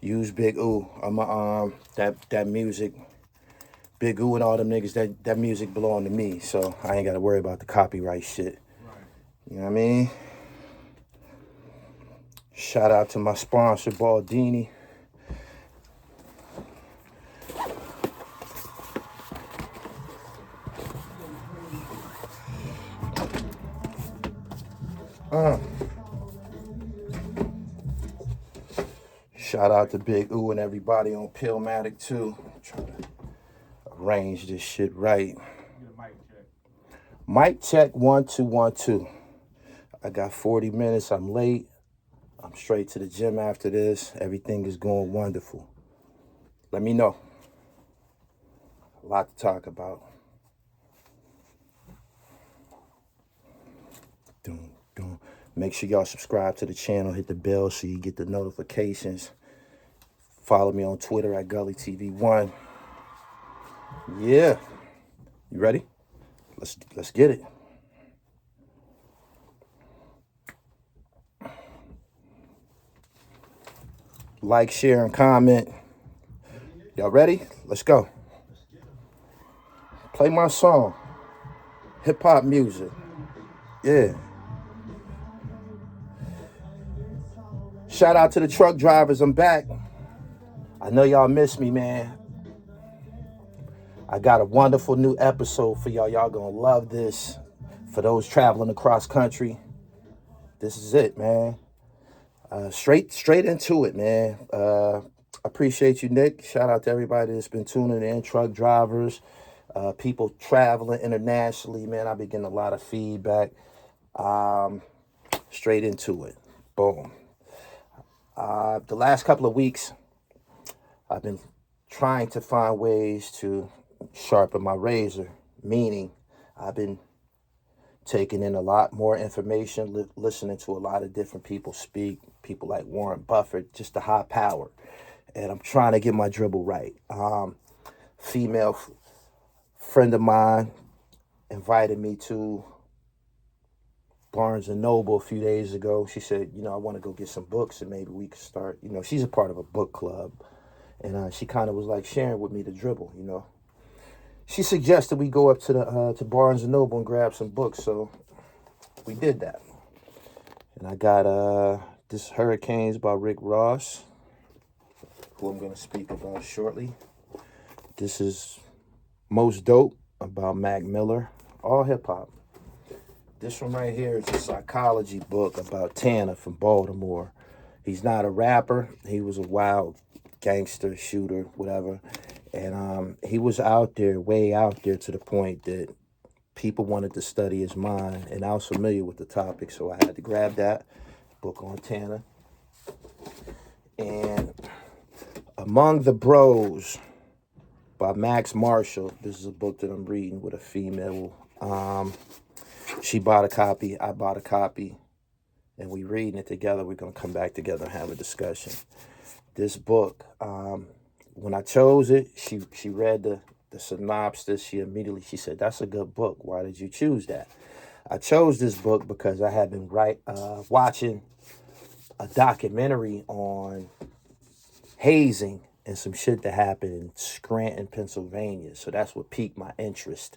Use Big U. I'm that music, Big U and all them niggas. That music belong to me, so I ain't got to worry about the copyright shit. Right. You know what I mean? Shout out to my sponsor, Baldini. Shout out to Big U and everybody on Pillmatic too. I'm trying to arrange this shit right. Mic check 1 2 1 2. I got 40 minutes. I'm late. I'm straight to the gym after this. Everything is going wonderful. Let me know. A lot to talk about. Make sure y'all subscribe to the channel. Hit the bell so you get the notifications. Follow me on Twitter at GullyTV1. Yeah. You ready? Let's get it. Like, share, and comment. Y'all ready? Let's go. Play my song. Hip hop music. Yeah. Shout out to the truck drivers. I'm back. I know y'all miss me, man. I got a wonderful new episode for y'all. Y'all gonna love this. For those traveling across country, this is it, man. Straight into it, man. Appreciate you, Nick. Shout out to everybody that's been tuning in. Truck drivers, people traveling internationally, man. I've been getting a lot of feedback. Straight into it. Boom. The last couple of weeks, I've been trying to find ways to sharpen my razor, meaning I've been taking in a lot more information, listening to a lot of different people speak, people like Warren Buffett, just the high power. And I'm trying to get my dribble right. Female friend of mine invited me to Barnes & Noble a few days ago. She said, I want to go get some books and maybe we could start, she's a part of a book club. And she kind of was like sharing with me the dribble, She suggested we go up to Barnes & Noble and grab some books, so we did that. And I got this Hurricanes by Rick Ross, who I'm going to speak about shortly. This is Most Dope about Mac Miller, all hip-hop. This one right here is a psychology book about Tanner from Baltimore. He's not a rapper. He was a wild gangster, shooter, whatever. And he was out there, way out there, to the point that people wanted to study his mind. And I was familiar with the topic, so I had to grab that book on Tanner. And Among the Bros by Max Marshall. This is a book that I'm reading with a female. She bought a copy, I bought a copy, and we reading it together. We're going to come back together and have a discussion. This book, when I chose it, she read the synopsis. She said, that's a good book. Why did you choose that? I chose this book because I had been watching a documentary on hazing and some shit that happened in Scranton, Pennsylvania. So that's what piqued my interest.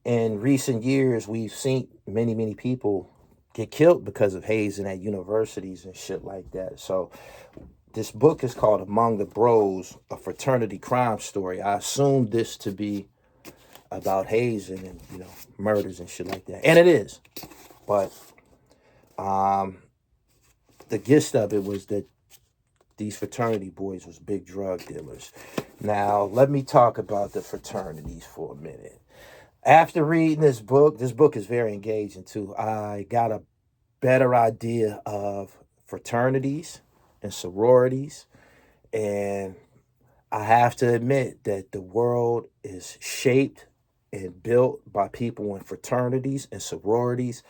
In recent years, we've seen many people get killed because of hazing at universities and shit like that. So this book is called Among the Bros, a fraternity crime story. I assumed this to be about hazing and, murders and shit like that. And it is. But the gist of it was that these fraternity boys was big drug dealers. Now, let me talk about the fraternities for a minute. After reading this book is very engaging too. I got a better idea of fraternities and sororities. And I have to admit that the world is shaped and built by people in fraternities and sororities.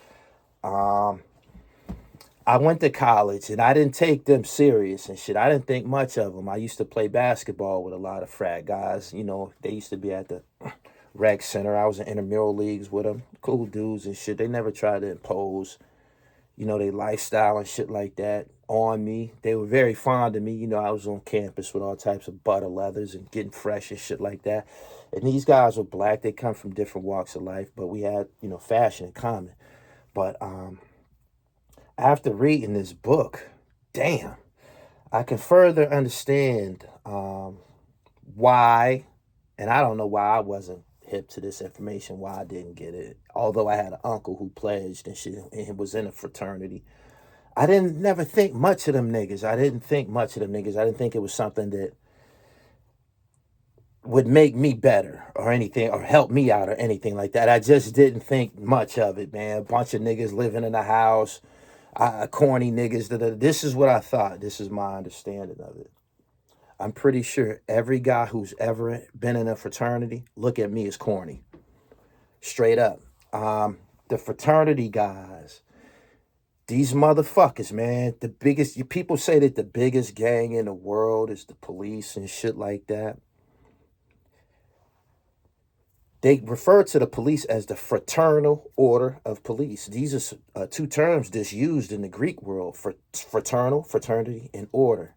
I went to college and I didn't take them serious and shit. I didn't think much of them. I used to play basketball with a lot of frat guys. They used to be at the rec center. I was in intramural leagues with them. Cool dudes and shit. They never tried to impose, you know, their lifestyle and shit like that on me. They were very fond of me. You know, I was on campus with all types of butter leathers and getting fresh and shit like that. And these guys were black. They come from different walks of life, but we had, you know, fashion in common. But after reading this book, damn, I can further understand why, and I don't know why I wasn't hip to this information, why I didn't get it. Although I had an uncle who pledged and shit and was in a fraternity. I didn't never think much of them niggas. I didn't think much of them niggas. I didn't think it was something that would make me better or anything or help me out or anything like that. I just didn't think much of it, man. A bunch of niggas living in a house, corny niggas. This is what I thought. This is my understanding of it. I'm pretty sure every guy who's ever been in a fraternity look at me as corny. Straight up. The fraternity guys, these motherfuckers, man. The biggest, people say that the biggest gang in the world is the police and shit like that. They refer to the police as the Fraternal Order of Police. These are two terms that's used in the Greek world for fraternal, fraternity, and order.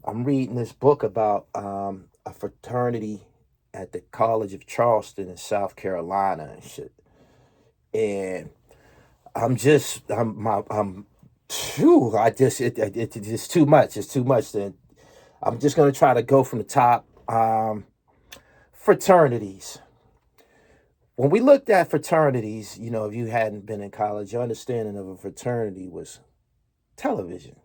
I'm reading this book about a fraternity at the College of Charleston in South Carolina and shit. And phew, it's just too much. It's too much. Then I'm just gonna try to go from the top. Fraternities. When we looked at fraternities, you know, if you hadn't been in college, your understanding of a fraternity was television.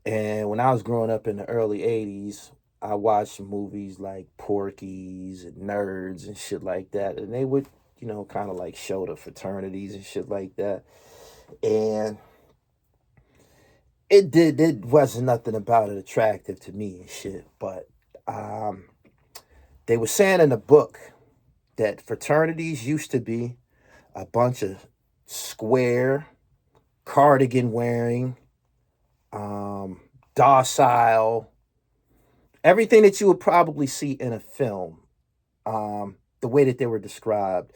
And when I was growing up in the early 80s, I watched movies like Porky's and Nerds and shit like that. And they would, you know, kind of like show the fraternities and shit like that. And it wasn't nothing about it attractive to me and shit. But they were saying in the book that fraternities used to be a bunch of square, cardigan wearing, docile, everything that you would probably see in a film, the way that they were described,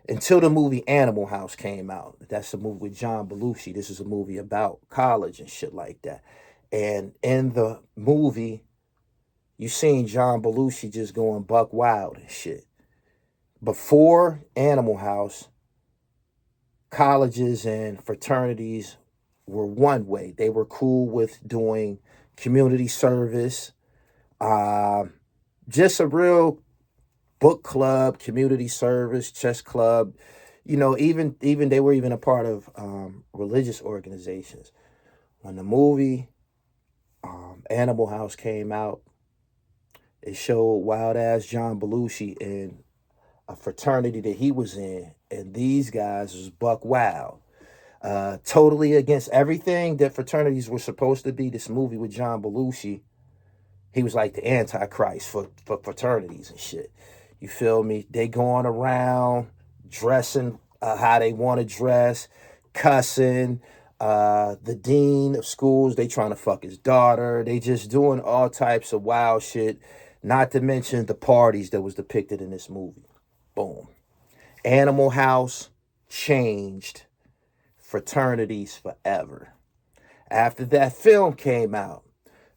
until the movie Animal House came out. That's a movie with John Belushi. This is a movie about college and shit like that. And in the movie, you seen John Belushi just going buck wild and shit. Before Animal House, colleges and fraternities were one way. They were cool with doing community service, just a real book club, community service, chess club. You know, even they were even a part of religious organizations. When the movie Animal House came out, it showed wild ass John Belushi in a fraternity that he was in, and these guys was buck wild. Totally against everything that fraternities were supposed to be. This movie with John Belushi, he was like the antichrist for fraternities and shit. You feel me? They going around dressing how they want to dress, cussing. The dean of schools, they trying to fuck his daughter. They just doing all types of wild shit. Not to mention the parties that was depicted in this movie. Boom. Animal House changed fraternities forever. After that film came out,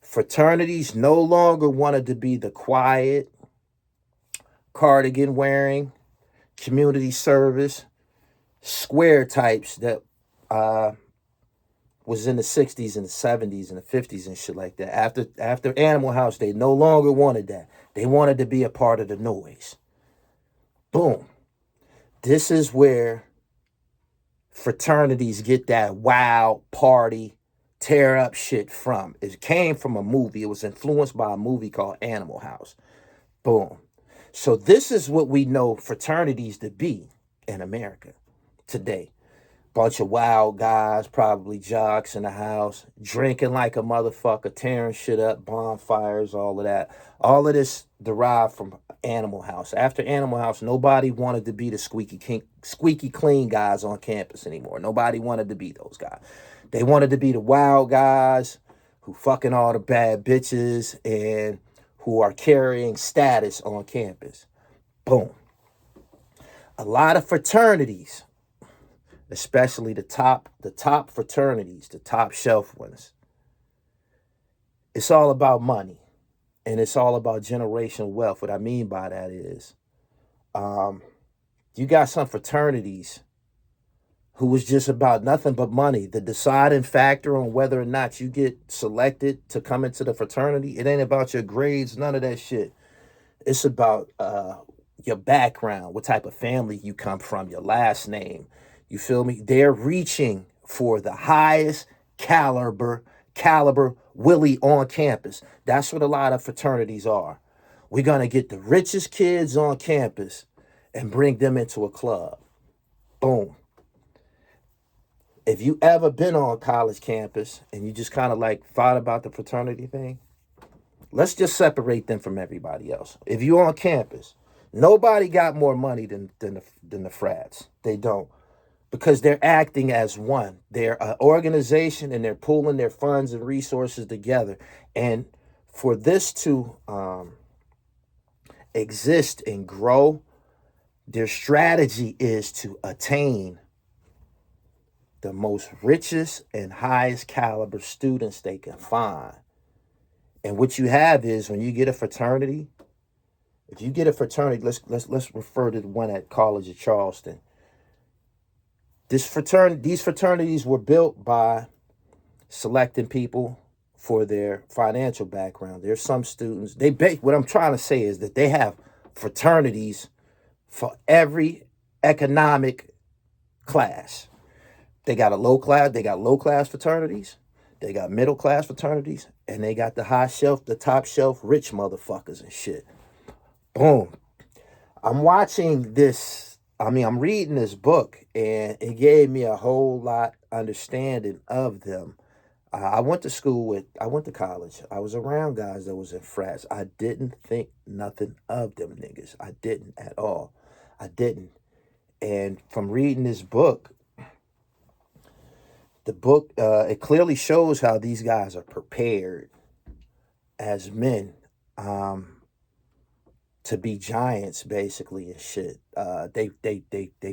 fraternities no longer wanted to be the quiet, cardigan wearing, community service, square types that was in the 60s and the 70s and the 50s and shit like that. After Animal House, they no longer wanted that. They wanted to be a part of the noise. Boom. This is where fraternities get that wild party, tear up shit from. It came from a movie. It was influenced by a movie called Animal House. Boom. So this is what we know fraternities to be in America today. Bunch of wild guys, probably jocks in the house, drinking like a motherfucker, tearing shit up, bonfires, all of that. All of this derived from Animal House. After Animal House, nobody wanted to be the squeaky clean guys on campus anymore. Nobody wanted to be those guys. They wanted to be the wild guys who fucking all the bad bitches and who are carrying status on campus. Boom. A lot of fraternities, especially the top fraternities, the top shelf ones. It's all about money, and it's all about generational wealth. What I mean by that is, you got some fraternities who was just about nothing but money. The deciding factor on whether or not you get selected to come into the fraternity, it ain't about your grades, none of that shit. It's about your background, what type of family you come from, your last name. You feel me? They're reaching for the highest caliber Willie on campus. That's what a lot of fraternities are. We're going to get the richest kids on campus and bring them into a club. Boom. If you ever been on college campus and you just kind of like thought about the fraternity thing, let's just separate them from everybody else. If you're on campus, nobody got more money than the frats. They don't, because they're acting as one. They're an organization, and they're pooling their funds and resources together. And for this to exist and grow, their strategy is to attain the most richest and highest caliber students they can find. And what you have is, when you get a fraternity, if you get a fraternity, let's refer to the one at College of Charleston. These fraternities were built by selecting people for their financial background. There's some students, what I'm trying to say is that they have fraternities for every economic class. They got low class fraternities, they got middle class fraternities, and they got the top shelf rich motherfuckers and shit. Boom. I'm reading this book, and it gave me a whole lot understanding of them. I went to college. I was around guys that was in frats. I didn't think nothing of them niggas. I didn't at all. I didn't. And from reading this book, it clearly shows how these guys are prepared as men to be giants, basically, and shit. They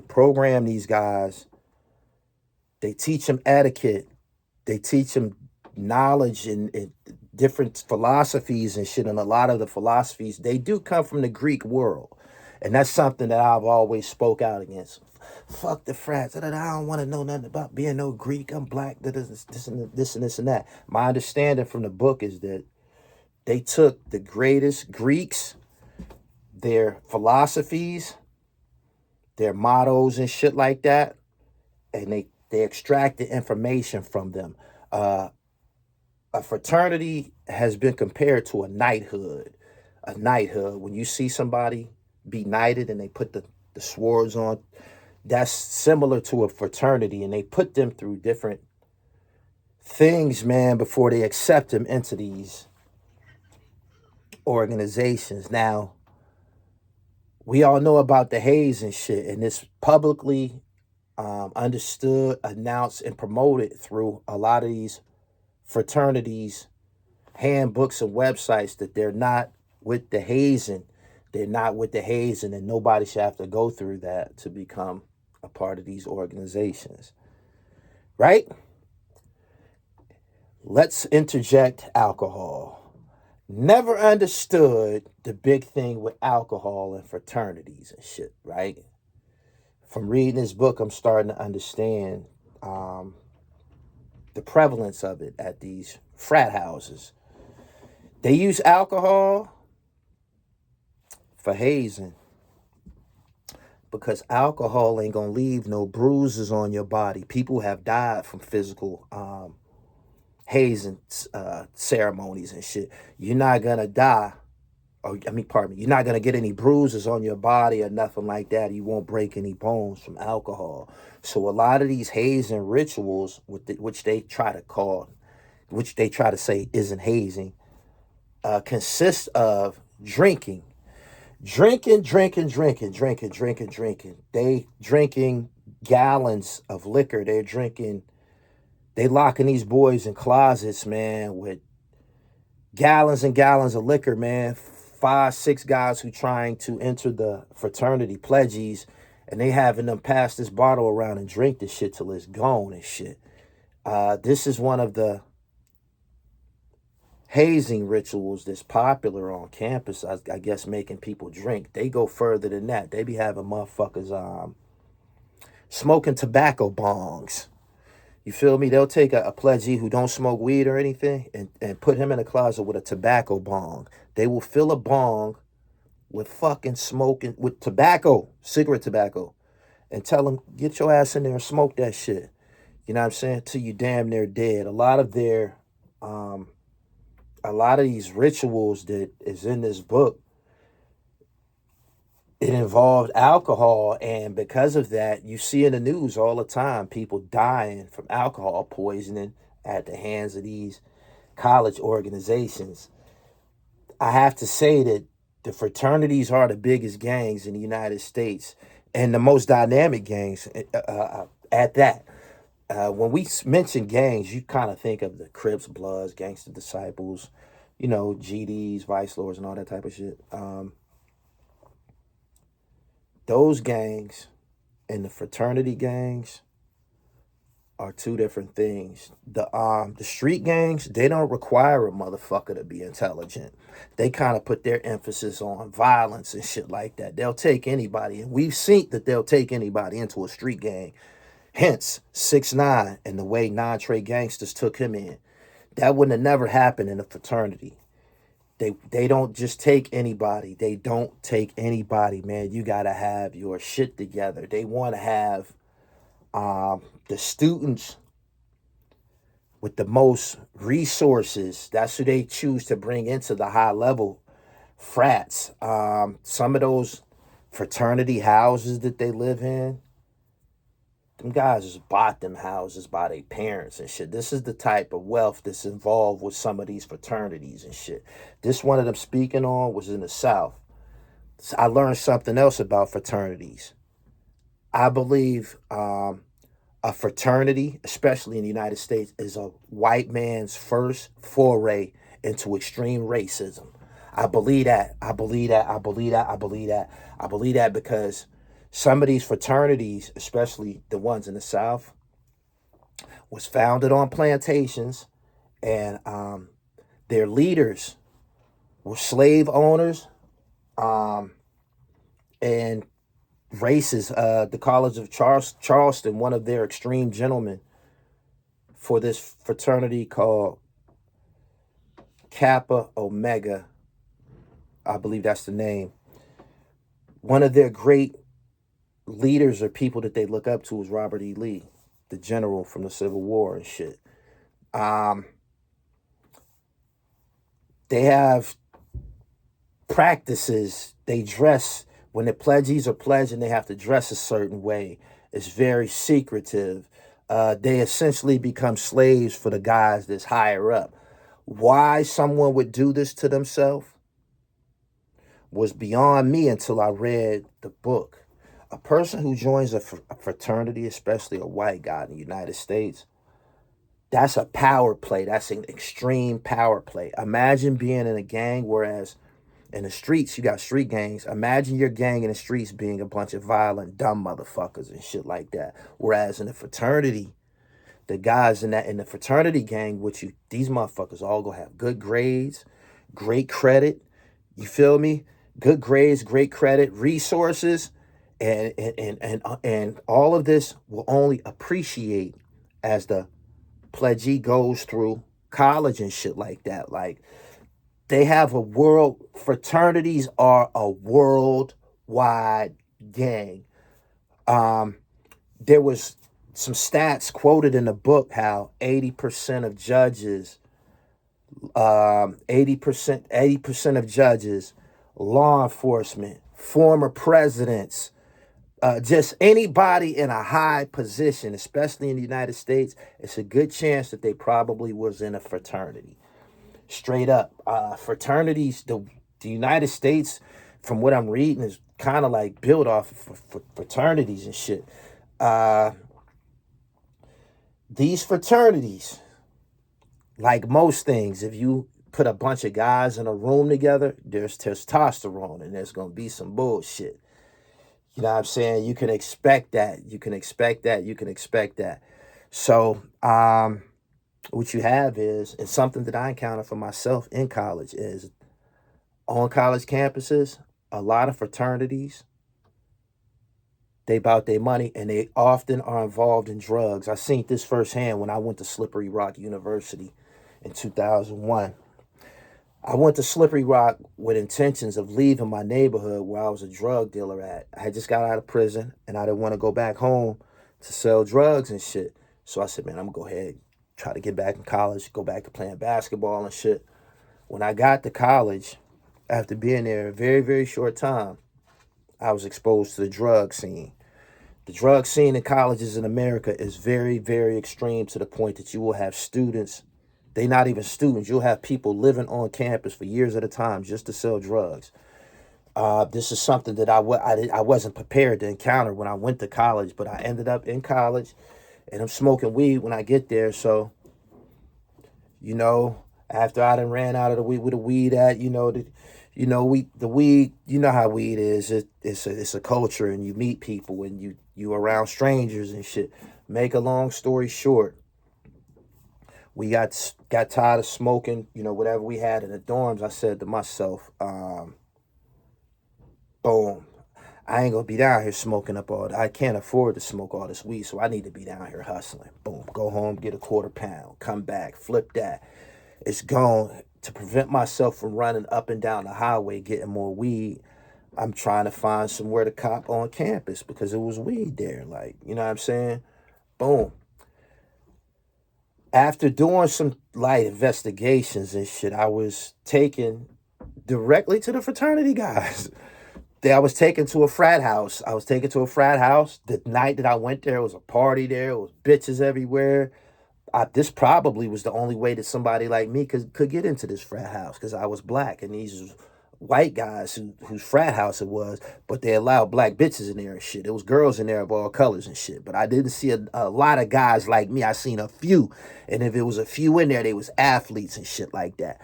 program these guys. They teach them etiquette. They teach them knowledge and different philosophies and shit. And a lot of the philosophies, they do come from the Greek world. And that's something that I've always spoke out against. Fuck the frats. I don't want to know nothing about being no Greek. I'm black. This and this and that. My understanding from the book is that they took the greatest Greeks, their philosophies, their mottos and shit like that, and they extracted information from them. A fraternity has been compared to a knighthood. A knighthood, when you see somebody be knighted and they put the swords on, that's similar to a fraternity, and they put them through different things, man, before they accept them into these organizations. Now, we all know about the Hayes and shit, and it's publicly understood, announced, and promoted through a lot of these fraternities, handbooks and websites, that they're not with the hazing. They're not with the hazing, and nobody should have to go through that to become a part of these organizations. Right? Let's interject alcohol. Never understood the big thing with alcohol and fraternities and shit, right? From reading this book, I'm starting to understand the prevalence of it at these frat houses. They use alcohol for hazing, because alcohol ain't gonna leave no bruises on your body. People have died from physical hazing ceremonies and shit. You're not gonna die, you're not gonna get any bruises on your body or nothing like that. You won't break any bones from alcohol. So a lot of these hazing rituals, which they try to say isn't hazing, consist of drinking. They drinking gallons of liquor. They locking these boys in closets, man, with gallons and gallons of liquor, man. 5, 6 guys who trying to enter the fraternity, pledges, and they having them pass this bottle around and drink this shit till it's gone and shit. This is one of the hazing rituals that's popular on campus. I guess making people drink. They go further than that. They be having motherfuckers smoking tobacco bongs. You feel me? They'll take a pledgee who don't smoke weed or anything and put him in a closet with a tobacco bong. They will fill a bong with fucking smoking, with tobacco, cigarette tobacco, and tell them, get your ass in there and smoke that shit. You know what I'm saying? Till you damn near dead. A lot of these rituals that is in this book, it involved alcohol, and because of that, you see in the news all the time people dying from alcohol poisoning at the hands of these college organizations. I have to say that the fraternities are the biggest gangs in the United States and the most dynamic gangs at that. When we mention gangs, you kind of think of the Crips, Bloods, Gangster Disciples, you know, GDs, Vice Lords, and all that type of shit. Those gangs and the fraternity gangs are two different things. The street gangs, they don't require a motherfucker to be intelligent. They kind of put their emphasis on violence and shit like that. They'll take anybody, and we've seen that they'll take anybody into a street gang. Hence, 6ix9ine and the way non-trade gangsters took him in. That wouldn't have never happened in a fraternity. They don't just take anybody. They don't take anybody, man. You got to have your shit together. They want to have the students with the most resources. That's who they choose to bring into the high level frats. Some of those fraternity houses that they live in, them guys just bought them houses by their parents and shit. This is the type of wealth that's involved with some of these fraternities and shit. This one of them speaking on was in the South. So I learned something else about fraternities. I believe a fraternity, especially in the United States, is a white man's first foray into extreme racism. I believe that. I believe that. I believe that. I believe that. I believe that because some of these fraternities, especially the ones in the South, was founded on plantations, and their leaders were slave owners and racist. The College of Charleston, one of their extreme gentlemen for this fraternity called Kappa Omega, I believe that's the name. One of their great leaders or people that they look up to is Robert E. Lee, the general from the Civil War and shit. They have practices. They dress, when the pledgees are pledging, they have to dress a certain way. It's very secretive. They essentially become slaves for the guys that's higher up. Why someone would do this to themselves was beyond me until I read the book. A person who joins a fraternity, especially a white guy in the United States, that's a power play. That's an extreme power play. Imagine being in a gang, whereas in the streets, you got street gangs. Imagine your gang in the streets being a bunch of violent, dumb motherfuckers and shit like that. Whereas in the fraternity, the guys in the fraternity gang with you, these motherfuckers all gonna have good grades, great credit. You feel me? Good grades, great credit, resources. And all of this will only appreciate as the pledgee goes through college and shit like that. Like, they have fraternities are a worldwide gang. There was some stats quoted in the book how 80% of judges, 80% of judges, law enforcement, former presidents, just anybody in a high position, especially in the United States, it's a good chance that they probably was in a fraternity. Straight up. Fraternities, the United States, from what I'm reading, is kind of like built off of fraternities and shit. These fraternities, like most things, if you put a bunch of guys in a room together, there's testosterone and there's going to be some bullshit. You know what I'm saying? You can expect that. You can expect that. You can expect that. So, what you have is, and something that I encountered for myself in college is on college campuses, a lot of fraternities, they bout their money and they often are involved in drugs. I seen this firsthand when I went to Slippery Rock University in 2001. I went to Slippery Rock with intentions of leaving my neighborhood where I was a drug dealer at. I had just got out of prison and I didn't want to go back home to sell drugs and shit. So I said, man, I'm going to go ahead, try to get back in college, go back to playing basketball and shit. When I got to college, after being there a very, very short time, I was exposed to the drug scene. The drug scene in colleges in America is very, very extreme to the point that you will have students, they not even students, you'll have people living on campus for years at a time just to sell drugs. This is something that I wasn't prepared to encounter when I went to college, but I ended up in college and I'm smoking weed when I get there. So, you know, after I done ran out of the weed with the weed at, the weed, you know how weed is. It's a culture, and you meet people, and you around strangers and shit. Make a long story short, we got tired of smoking, whatever we had in the dorms. I said to myself, boom, I ain't gonna be down here smoking up all. I can't afford to smoke all this weed, so I need to be down here hustling. Boom, go home, get a quarter pound, come back, flip that. It's gone. To prevent myself from running up and down the highway getting more weed, I'm trying to find somewhere to cop on campus because it was weed there. Like, you know what I'm saying? Boom. After doing some light investigations and shit, I was taken directly to the fraternity guys. I was taken to a frat house. I was taken to a frat house. The night that I went there, it was a party there. It was bitches everywhere. This probably was the only way that somebody like me could get into this frat house because I was black and these white guys whose frat house it was, but they allowed black bitches in there and shit. It was girls in there of all colors and shit, but I didn't see a lot of guys like me. I seen a few, and if it was a few in there, they was athletes and shit like that.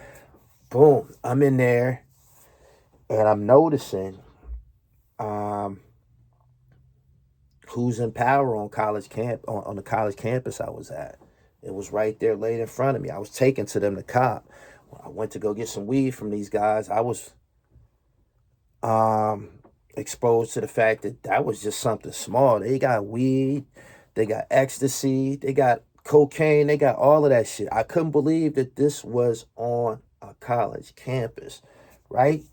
Boom, I'm in there, and I'm noticing who's in power on on the college campus I was at. It was right there laid in front of me. I was taken to them to cop. When I went to go get some weed from these guys, I was exposed to the fact that was just something small. They got weed, they got ecstasy, they got cocaine, they got all of that shit. I couldn't believe that this was on a college campus, right?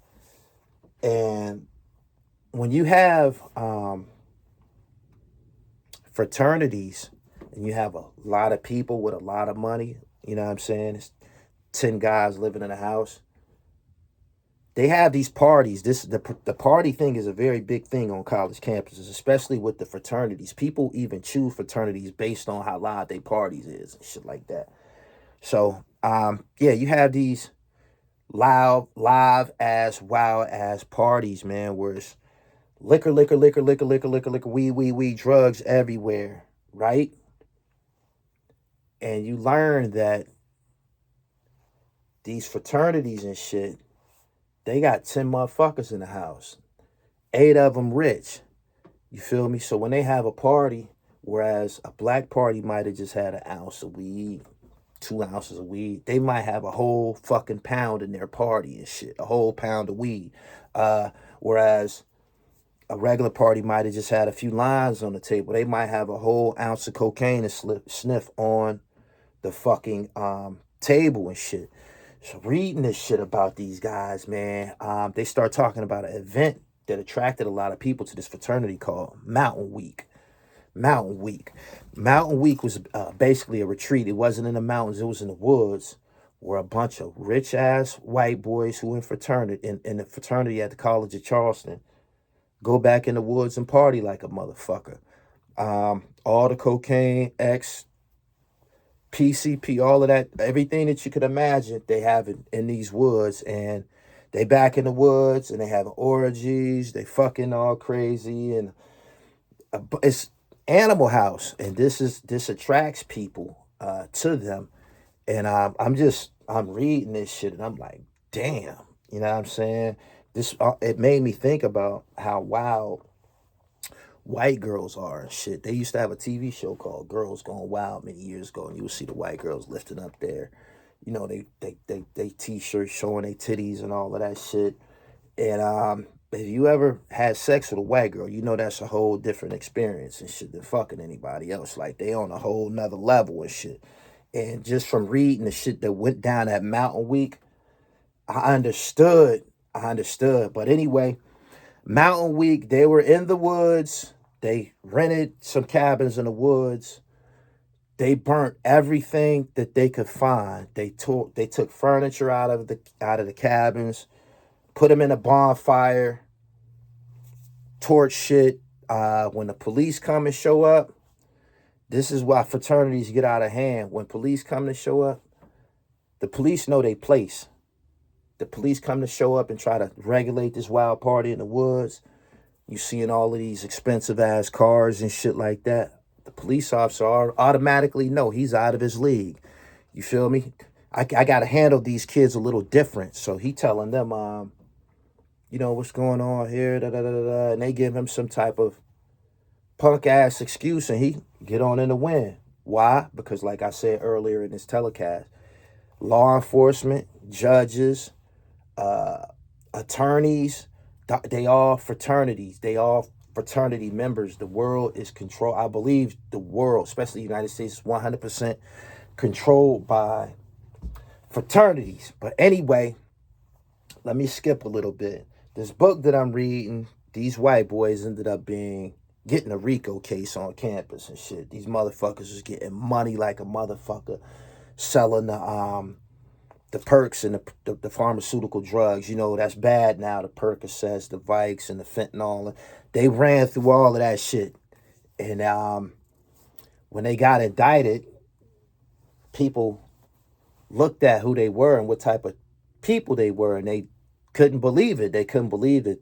And when you have fraternities and you have a lot of people with a lot of money, you know what I'm saying? It's 10 guys living in a house. They have these parties. The party thing is a very big thing on college campuses, especially with the fraternities. People even choose fraternities based on how loud their parties is and shit like that. So, yeah, you have these live ass, wild ass parties, man, where it's liquor, weed, drugs everywhere, right? And you learn that these fraternities and shit, they got 10 motherfuckers in the house. 8 of them rich. You feel me? So when they have a party, whereas a black party might have just had an ounce of weed, 2 ounces of weed, they might have a whole fucking pound in their party and shit. A whole pound of weed. Whereas a regular party might have just had a few lines on the table. They might have a whole ounce of cocaine to sniff on the fucking table and shit. So reading this shit about these guys, man, they start talking about an event that attracted a lot of people to this fraternity called Mountain Week. Mountain Week. Mountain Week was basically a retreat. It wasn't in the mountains. It was in the woods where a bunch of rich-ass white boys who in the fraternity at the College of Charleston go back in the woods and party like a motherfucker. All the cocaine, X, PCP, all of that, everything that you could imagine, they have it in these woods, and they back in the woods, and they have orgies, they fucking all crazy, and it's Animal House, and this attracts people to them, and I'm reading this shit, and I'm like, damn, you know what I'm saying? It made me think about how wild white girls are and shit. They used to have a TV show called Girls Gone Wild many years ago, and you would see the white girls lifting up their, they t-shirts showing their titties and all of that shit. And if you ever had sex with a white girl, you know that's a whole different experience and shit than fucking anybody else. Like, they on a whole nother level and shit. And just from reading the shit that went down at Mountain Week, I understood. But anyway, Mountain Week, they were in the woods. They rented some cabins in the woods. They burnt everything that they could find. They took furniture out of the cabins, put them in a bonfire, torch shit. When the police come and show up, this is why fraternities get out of hand. When police come to show up, the police know their place. The police come to show up and try to regulate this wild party in the woods. You seeing all of these expensive ass cars and shit like that. The police officer automatically know he's out of his league. You feel me? I got to handle these kids a little different. So he telling them, what's going on here, da da da da, and they give him some type of punk ass excuse, and he get on in the wind. Why? Because like I said earlier in this telecast, law enforcement, judges, attorneys, they all fraternities. They all fraternity members. The world is controlled. I believe the world, especially the United States, is 100% controlled by fraternities. But anyway, let me skip a little bit. This book that I'm reading, these white boys ended up getting a RICO case on campus and shit. These motherfuckers was getting money like a motherfucker, selling the perks and the pharmaceutical drugs. That's bad now. The Percocets, the Vikes, and the fentanyl. They ran through all of that shit. And when they got indicted, people looked at who they were and what type of people they were, and they couldn't believe it. They couldn't believe that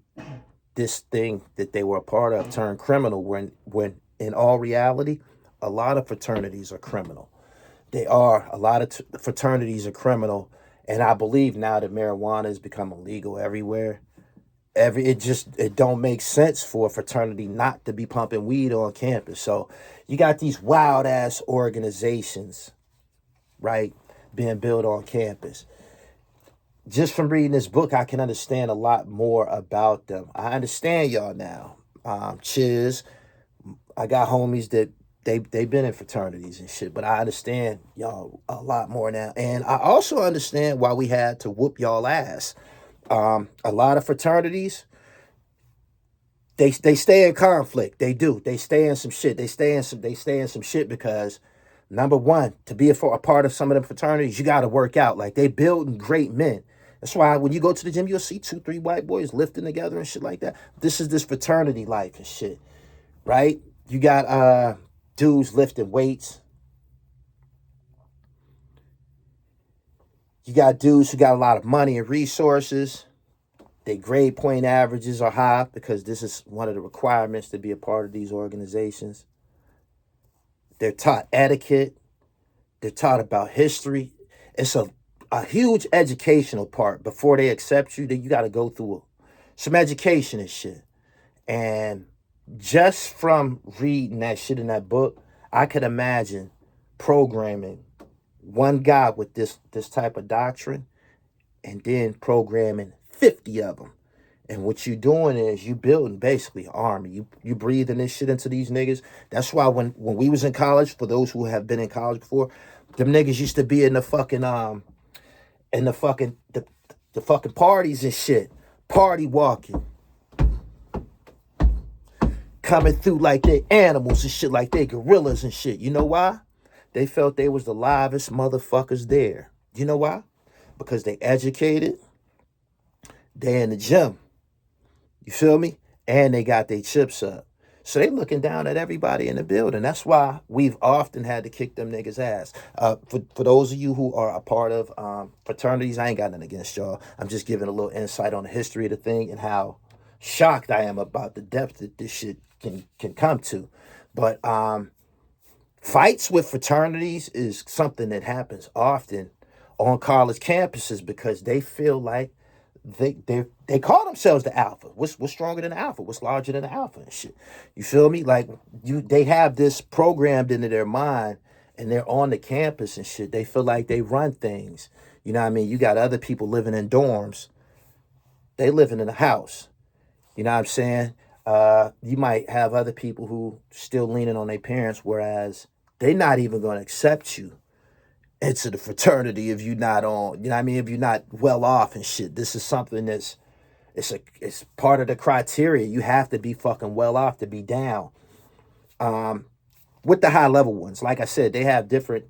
this thing that they were a part of turned criminal, when in all reality, a lot of fraternities are criminal. They are. A lot of fraternities are criminal. And I believe now that marijuana has become illegal everywhere, it don't make sense for a fraternity not to be pumping weed on campus. So you got these wild ass organizations, right, being built on campus. Just from reading this book, I can understand a lot more about them. I understand y'all now. Chiz, I got homies that they've been in fraternities and shit, but I understand y'all a lot more now. And I also understand why we had to whoop y'all ass. A lot of fraternities, they stay in conflict. They do. They stay in some shit. They stay in some shit because, number one, to be a part of some of them fraternities, you got to work out. Like, they building great men. That's why when you go to the gym, you'll see 2-3 white boys lifting together and shit like that. This is this fraternity life and shit, right? You got dudes lifting weights. You got dudes who got a lot of money and resources. Their grade point averages are high because this is one of the requirements to be a part of these organizations. They're taught etiquette. They're taught about history. It's a huge educational part. Before they accept you, then you got to go through some education and shit. And just from reading that shit in that book, I could imagine programming one guy with this type of doctrine and then programming 50 of them. And what you doing is you building basically an army. You breathing this shit into these niggas. That's why when we was in college, for those who have been in college before, them niggas used to be in the fucking the fucking parties and shit. Party walking. Coming through like they animals and shit, like they gorillas and shit. You know why? They felt they was the livest motherfuckers there. You know why? Because they educated. They in the gym. You feel me? And they got their chips up. So they looking down at everybody in the building. That's why we've often had to kick them niggas' ass. For those of you who are a part of fraternities, I ain't got nothing against y'all. I'm just giving a little insight on the history of the thing and how shocked I am about the depth that this shit can come to. But fights with fraternities is something that happens often on college campuses because they feel like they call themselves the alpha. What's stronger than the alpha? What's larger than the alpha and shit? You feel me? Like they have this programmed into their mind, and they're on the campus and shit. They feel like they run things. You know what I mean? You got other people living in dorms. They living in a house. You know what I'm saying? You might have other people who still leaning on their parents, whereas they're not even going to accept you into the fraternity if you're not on, you know what I mean? If you're not well off and shit. This is something that's, it's part of the criteria. You have to be fucking well off to be down. With the high level ones, like I said, they have different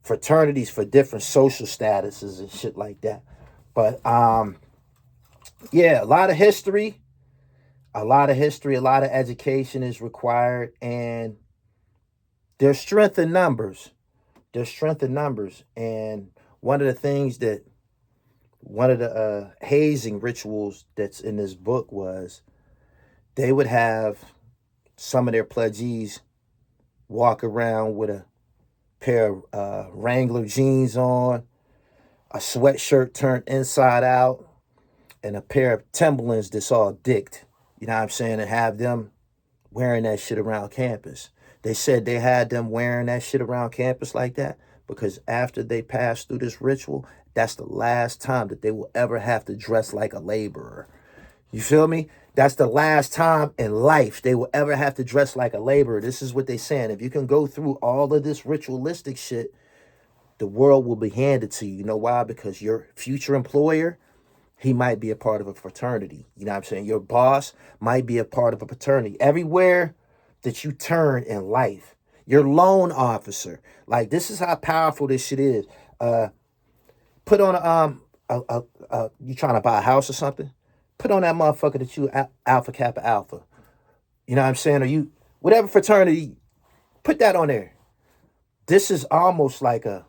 fraternities for different social statuses and shit like that. But yeah, a lot of history, a lot of education is required, and there's strength in numbers. There's strength in numbers. And one of the hazing rituals that's in this book was they would have some of their pledgees walk around with a pair of Wrangler jeans on, a sweatshirt turned inside out, and a pair of Timberlands that's all dicked. You know what I'm saying? And have them wearing that shit around campus. They said they had them wearing that shit around campus like that because after they pass through this ritual, that's the last time that they will ever have to dress like a laborer. You feel me? That's the last time in life they will ever have to dress like a laborer. This is what they're saying. If you can go through all of this ritualistic shit, the world will be handed to you. You know why? Because your future employer, he might be a part of a fraternity. You know what I'm saying? Your boss might be a part of a fraternity. Everywhere that you turn in life, your loan officer, like this is how powerful this shit is. Put on you trying to buy a house or something? Put on that motherfucker that you Alpha Kappa Alpha. You know what I'm saying? Or you, whatever fraternity, put that on there. This is almost like a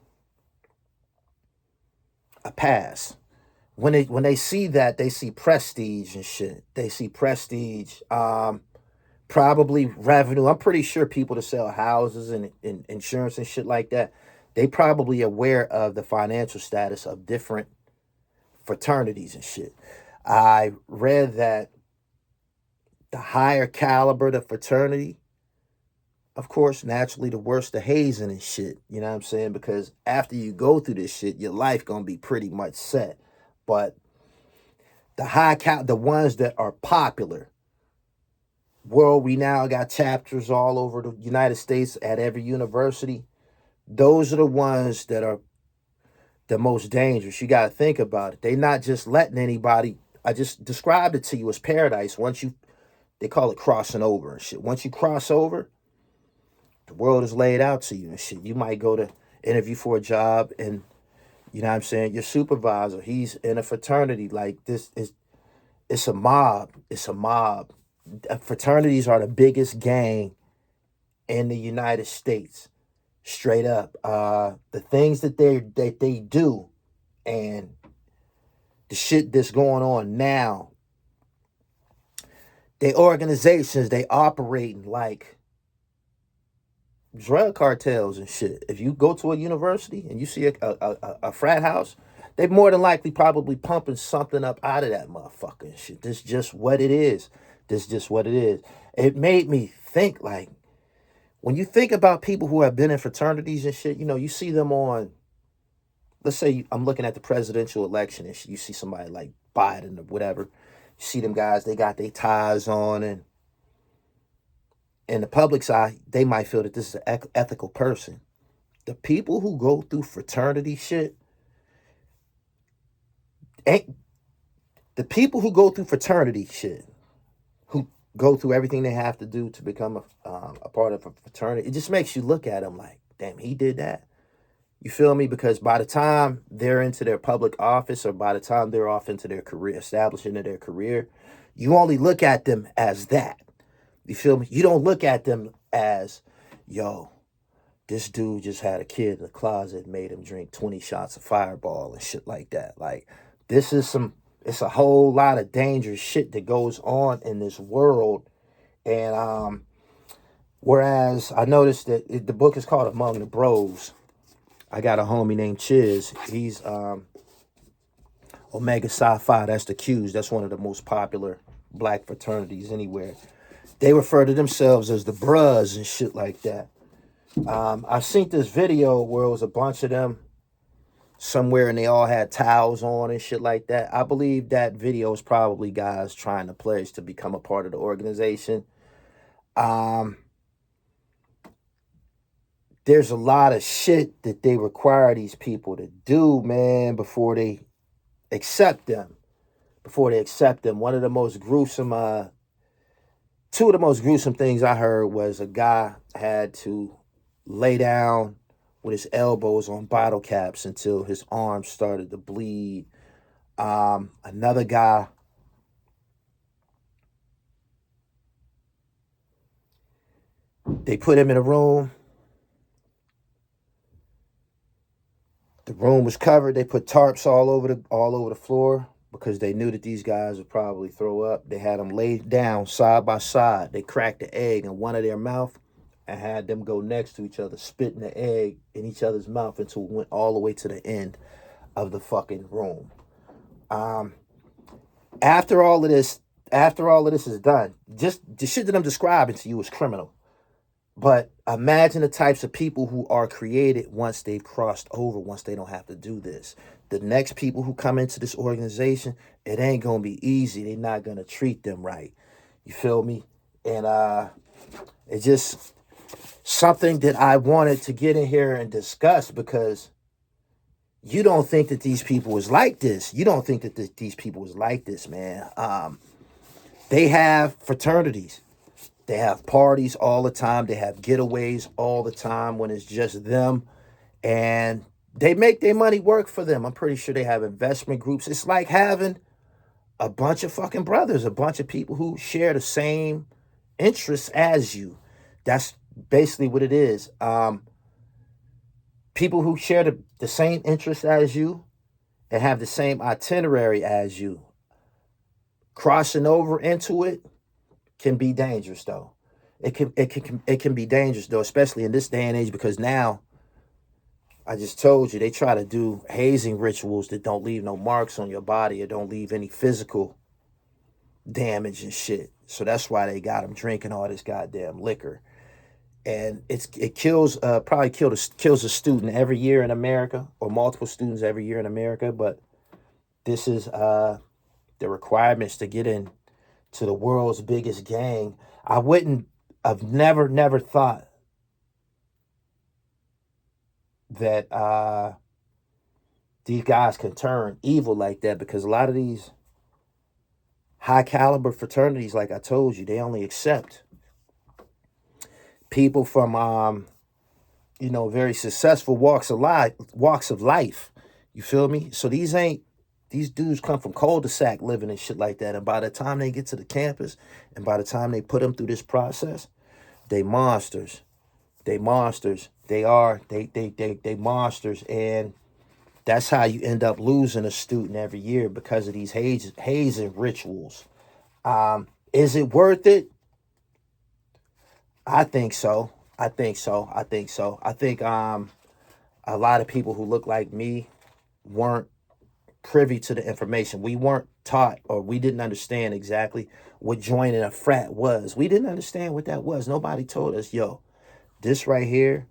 pass. When they see that, they see prestige and shit. They see prestige, probably revenue. I'm pretty sure people that sell houses and insurance and shit like that, they probably aware of the financial status of different fraternities and shit. I read that the higher caliber the fraternity, of course, naturally the worse the hazing and shit. You know what I'm saying? Because after you go through this shit, your life gonna be pretty much set. But the ones that are popular, world renowned, got chapters all over the United States at every university. Those are the ones that are the most dangerous. You got to think about it. They're not just letting anybody. I just described it to you as paradise. They call it crossing over and shit. Once you cross over, the world is laid out to you and shit. You might go to interview for a job and, you know what I'm saying, your supervisor, he's in a fraternity. Like it's a mob. It's a mob. Fraternities are the biggest gang in the United States. Straight up. The things that they do and the shit that's going on now, they organizations, they operating like drug cartels and shit. If you go to a university and you see a frat house, they more than likely probably pumping something up out of that motherfucker and shit. This is just what it is. This is just what it is. It made me think, like, when you think about people who have been in fraternities and shit, you know, you see them on, let's say I'm looking at the presidential election and shit, you see somebody like Biden or whatever. You see them guys, they got their ties on, and in the public's eye, they might feel that this is an ethical person. The people who go through fraternity shit, the people who go through fraternity shit, who go through everything they have to do to become a part of a fraternity, it just makes you look at them like, damn, he did that. You feel me? Because by the time they're into their public office, or by the time they're off into their career, established into their career, you only look at them as that. You feel me? You don't look at them as, yo, this dude just had a kid in the closet, made him drink 20 shots of Fireball and shit like that. Like, this is it's a whole lot of dangerous shit that goes on in this world. And whereas I noticed that the book is called Among the Bros. I got a homie named Chiz. He's Omega Psi Phi, that's the Qs. That's one of the most popular black fraternities anywhere. They refer to themselves as the Bruhs and shit like that. I seen this video where it was a bunch of them somewhere and they all had towels on and shit like that. I believe that video is probably guys trying to pledge to become a part of the organization. There's a lot of shit that they require these people to do, man, before they accept them. One of the most gruesome, two of the most gruesome things I heard was a guy had to lay down with his elbows on bottle caps until his arms started to bleed. Another guy, they put him in a room. The room was covered. They put tarps all over the floor because they knew that these guys would probably throw up. They had them laid down side by side. They cracked the egg in one of their mouth and had them go next to each other, spitting the egg in each other's mouth until it went all the way to the end of the fucking room. After all of this is done, just the shit that I'm describing to you is criminal. But imagine the types of people who are created once they've crossed over, once they don't have to do this. The next people who come into this organization, it ain't going to be easy. They're not going to treat them right. You feel me? And it's just something that I wanted to get in here and discuss because you don't think that these people is like this. You don't think that these people is like this, man. They have fraternities. They have parties all the time. They have getaways all the time when it's just them. And they make their money work for them. I'm pretty sure they have investment groups. It's like having a bunch of fucking brothers, a bunch of people who share the same interests as you. That's basically what it is. People who share the same interests as you and have the same itinerary as you. Crossing over into it can be dangerous though. It can be dangerous though, especially in this day and age, because now I just told you they try to do hazing rituals that don't leave no marks on your body or don't leave any physical damage and shit. So that's why they got them drinking all this goddamn liquor. And it kills kills a student every year in America, or multiple students every year in America. But this is the requirements to get in to the world's biggest gang. I've never thought that these guys can turn evil like that, because a lot of these high caliber fraternities, like I told you, they only accept people from very successful walks of life. You feel me? So these dudes come from cul-de-sac living and shit like that. And by the time they get to the campus and by the time they put them through this process, they monsters. They monsters. They monsters. And that's how you end up losing a student every year, because of these hazing rituals. Is it worth it? I think so. I think a lot of people who look like me weren't privy to the information. We weren't taught, or we didn't understand exactly what joining a frat was. We didn't understand what that was. Nobody told us, yo, this right here,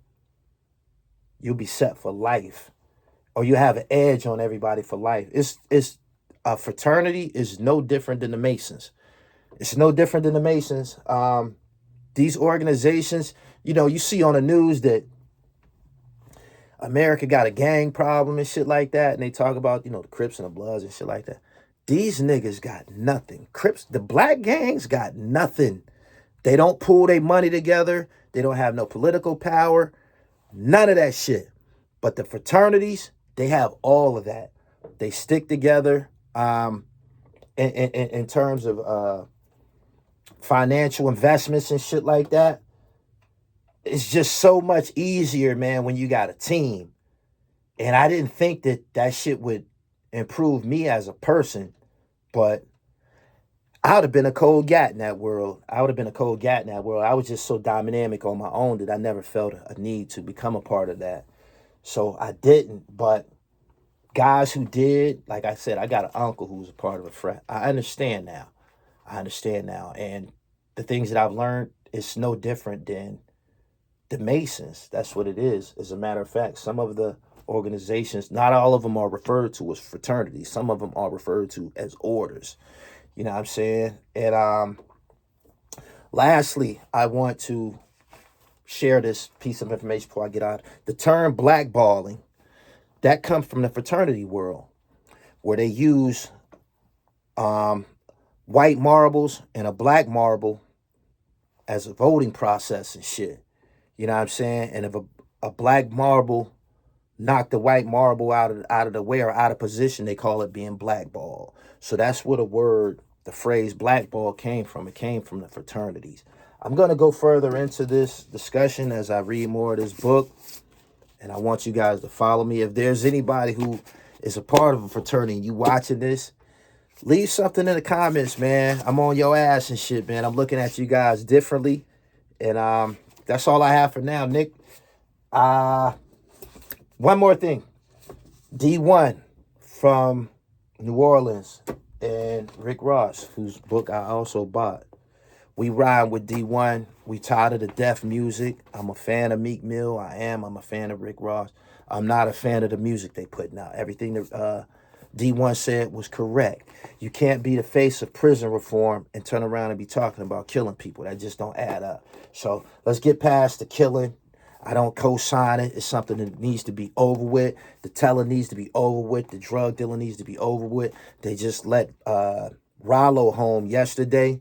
you'll be set for life, or you have an edge on everybody for life. It's a fraternity is no different than the Masons. It's no different than the Masons. These organizations, you see on the news that America got a gang problem and shit like that. And they talk about, the Crips and the Bloods and shit like that. These niggas got nothing. Crips, the black gangs got nothing. They don't pool their money together. They don't have no political power. None of that shit. But the fraternities, they have all of that. They stick together in terms of financial investments and shit like that. It's just so much easier, man, when you got a team. And I didn't think that shit would improve me as a person, but I would have been a cold gat in that world. I was just so dynamic on my own that I never felt a need to become a part of that. So I didn't, but guys who did, like I said, I got an uncle who's a part of a frat. I understand now. And the things that I've learned, it's no different than the Masons. That's what it is. As a matter of fact, some of the organizations, not all of them are referred to as fraternities. Some of them are referred to as orders. You know what I'm saying? And lastly, I want to share this piece of information before I get out. The term blackballing, that comes from the fraternity world, where they use white marbles and a black marble as a voting process and shit. You know what I'm saying? And if a black marble knocked the white marble out of the way or out of position, they call it being blackballed. So that's where the phrase blackball came from. It came from the fraternities. I'm going to go further into this discussion as I read more of this book, and I want you guys to follow me. If there's anybody who is a part of a fraternity and you watching this, leave something in the comments, man. I'm on your ass and shit, man. I'm looking at you guys differently. And that's all I have for now, Nick. One more thing. D1 from New Orleans and Rick Ross, whose book I also bought. We rhyme with D1. We tired of the deaf music. I'm a fan of Meek Mill. I'm a fan of Rick Ross. I'm not a fan of the music they putting out. Everything that D1 said was correct. You can't be the face of prison reform and turn around and be talking about killing people. That just don't add up. So let's get past the killing. I don't co-sign it. It's something that needs to be over with. The telling needs to be over with. The drug dealing needs to be over with. They just let Rollo home yesterday.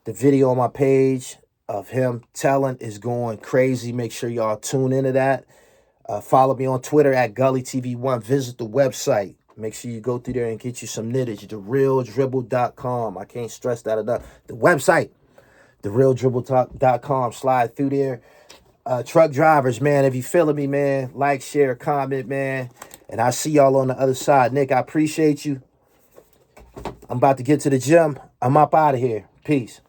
The video on my page of him telling is going crazy. Make sure y'all tune into that. Follow me on Twitter at GullyTV1. Visit the website. Make sure you go through there and get you some knittage. TheRealDribble.com. I can't stress that enough. The website, TheRealDribble.com. Slide through there. Truck drivers, man, if you feeling me, man, like, share, comment, man. And I see y'all on the other side. Nick, I appreciate you. I'm about to get to the gym. I'm up out of here. Peace.